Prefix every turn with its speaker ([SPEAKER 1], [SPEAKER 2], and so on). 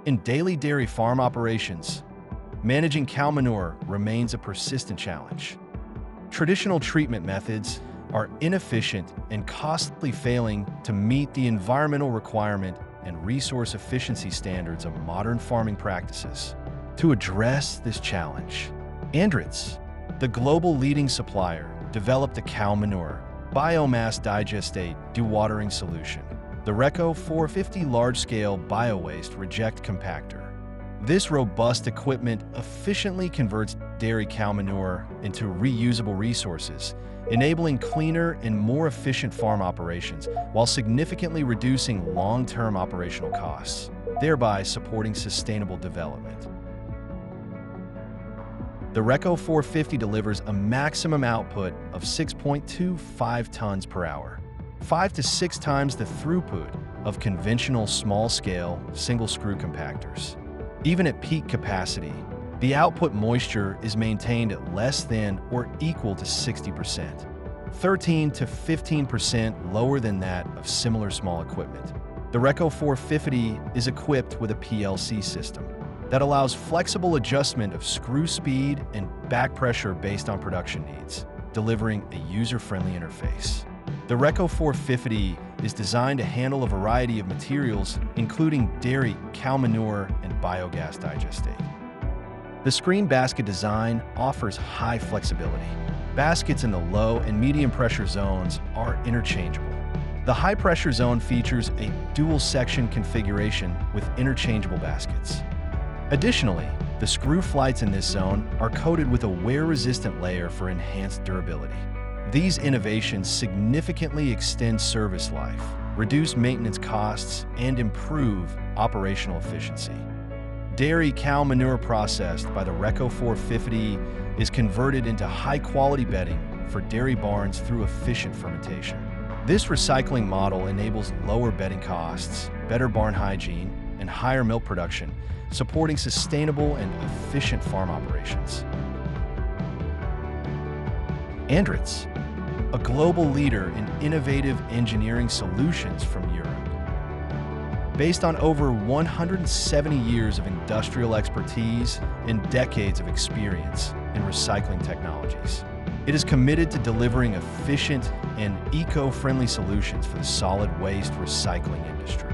[SPEAKER 1] In daily dairy farm operations, managing cow manure remains a persistent challenge. Traditional treatment methods are inefficient and costly, failing to meet the environmental requirement and resource efficiency standards of modern farming practices. To address this challenge, ANDRITZ, the global leading supplier, developed a cow manure biomass digestate dewatering solution, the ReCo450 large-scale biowaste reject compactor. This robust equipment efficiently converts dairy cow manure into reusable resources, enabling cleaner and more efficient farm operations while significantly reducing long-term operational costs, thereby supporting sustainable development. The ReCo450 delivers a maximum output of 6.25 tons per hour, 5 to 6 times the throughput of conventional small-scale single-screw compactors. Even at peak capacity, the output moisture is maintained at less than or equal to 60%, 13 to 15% lower than that of similar small equipment. The ReCo450 is equipped with a PLC system that allows flexible adjustment of screw speed and back pressure based on production needs, delivering a user-friendly interface. The ReCo450 is designed to handle a variety of materials, including dairy, cow manure, and biogas digestate. The screen basket design offers high flexibility. Baskets in the low and medium pressure zones are interchangeable. The high pressure zone features a dual section configuration with interchangeable baskets. Additionally, the screw flights in this zone are coated with a wear-resistant layer for enhanced durability. These innovations significantly extend service life, reduce maintenance costs, and improve operational efficiency. Dairy cow manure processed by the ReCo450 is converted into high-quality bedding for dairy barns through efficient fermentation. This recycling model enables lower bedding costs, better barn hygiene, and higher milk production, supporting sustainable and efficient farm operations. ANDRITZ, a global leader in innovative engineering solutions from Europe. Based on over 170 years of industrial expertise and decades of experience in recycling technologies, it is committed to delivering efficient and eco-friendly solutions for the solid waste recycling industry.